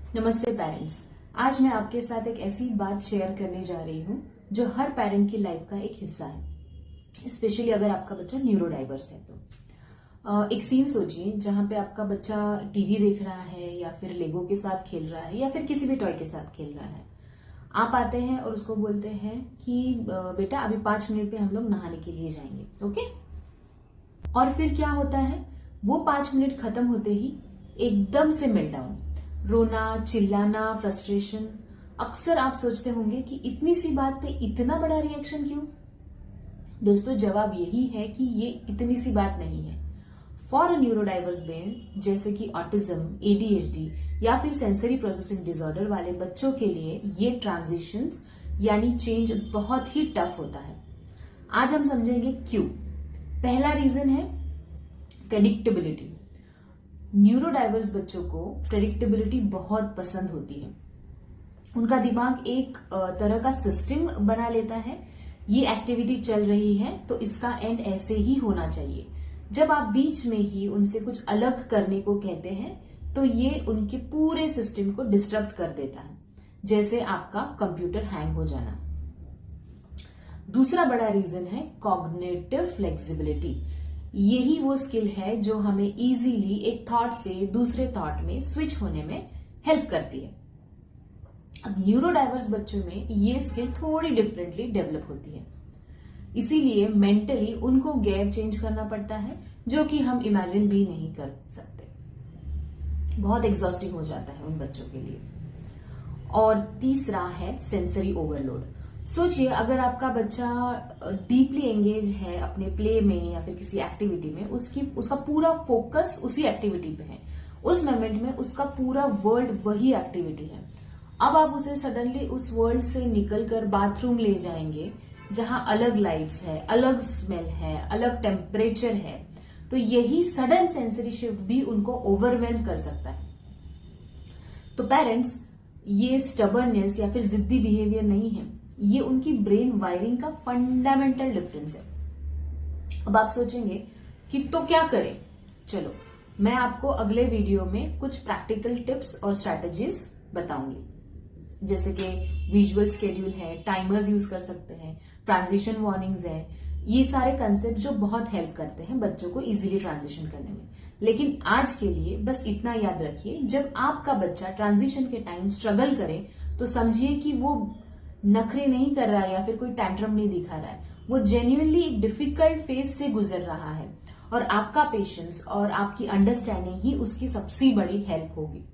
नमस्ते पेरेंट्स। आज मैं आपके साथ एक ऐसी बात शेयर करने जा रही हूँ जो हर पेरेंट की लाइफ का एक हिस्सा है, स्पेशली अगर आपका बच्चा न्यूरो डाइवर्स है तो। एक सीन सोचिए जहां पे आपका बच्चा टीवी देख रहा है या फिर लेगो के साथ खेल रहा है या फिर किसी भी टॉय के साथ खेल रहा है। आप आते हैं और उसको बोलते हैं कि बेटा अभी 5 मिनट पे हम लोग नहाने के लिए जाएंगे, ओके। और फिर क्या होता है, वो 5 मिनट खत्म होते ही एकदम से मेल्टडाउन, रोना, चिल्लाना, फ्रस्ट्रेशन। अक्सर आप सोचते होंगे कि इतनी सी बात पे इतना बड़ा रिएक्शन क्यों। दोस्तों, जवाब यही है कि ये इतनी सी बात नहीं है। फॉर अ न्यूरोडाइवर्स ब्रेन, जैसे कि ऑटिज्म, एडीएचडी या फिर सेंसरी प्रोसेसिंग डिसऑर्डर वाले बच्चों के लिए ये ट्रांजिशंस यानी चेंज बहुत ही टफ होता है। आज हम समझेंगे क्यों। पहला रीजन है प्रेडिक्टेबिलिटी। न्यूरोडाइवर्स बच्चों को प्रेडिक्टेबिलिटी बहुत पसंद होती है। उनका दिमाग एक तरह का सिस्टम बना लेता है, ये एक्टिविटी चल रही है तो इसका एंड ऐसे ही होना चाहिए। जब आप बीच में ही उनसे कुछ अलग करने को कहते हैं तो ये उनके पूरे सिस्टम को डिस्टर्ब कर देता है, जैसे आपका कंप्यूटर हैंग हो जाना। दूसरा बड़ा रीजन है कॉग्निटिव फ्लेक्सिबिलिटी। यही वो स्किल है जो हमें इजीली एक थॉट से दूसरे थॉट में स्विच होने में हेल्प करती है। अब न्यूरोडाइवर्स बच्चों में ये स्किल थोड़ी डिफरेंटली डेवलप होती है, इसीलिए मेंटली उनको गेयर चेंज करना पड़ता है, जो कि हम इमेजिन भी नहीं कर सकते। बहुत एग्जॉस्टिंग हो जाता है उन बच्चों के लिए। और तीसरा है सेंसरी ओवरलोड। सोचिए, अगर आपका बच्चा डीपली एंगेज है अपने प्ले में या फिर किसी एक्टिविटी में, उसका पूरा फोकस उसी एक्टिविटी पे है, उस मोमेंट में उसका पूरा वर्ल्ड वही एक्टिविटी है। अब आप उसे सडनली उस वर्ल्ड से निकलकर बाथरूम ले जाएंगे जहां अलग लाइट्स है, अलग स्मेल है, अलग टेम्परेचर है, तो यही सडन सेंसरी शिफ्ट भी उनको ओवरवेल्म कर सकता है। तो पेरेंट्स, ये स्टबर्ननेस या फिर जिद्दी बिहेवियर नहीं है, ये उनकी ब्रेन वायरिंग का फंडामेंटल डिफरेंस है। अब आप सोचेंगे कि तो क्या करें। चलो, मैं आपको अगले वीडियो में कुछ प्रैक्टिकल टिप्स और स्ट्रैटेजीज बताऊंगी, जैसे कि विजुअल स्केड्यूल है, टाइमर्स यूज कर सकते हैं, ट्रांजिशन वार्निंग्स है। ये सारे कंसेप्ट जो बहुत हेल्प करते हैं बच्चों को इजीली ट्रांजिशन करने में। लेकिन आज के लिए बस इतना याद रखिए, जब आपका बच्चा ट्रांजिशन के टाइम स्ट्रगल करे तो समझिए कि वो नखरे नहीं कर रहा है या फिर कोई टैंट्रम नहीं दिखा रहा है, वो जेन्युइनली एक डिफिकल्ट फेज से गुजर रहा है और आपका पेशेंस और आपकी अंडरस्टैंडिंग ही उसकी सबसे बड़ी हेल्प होगी।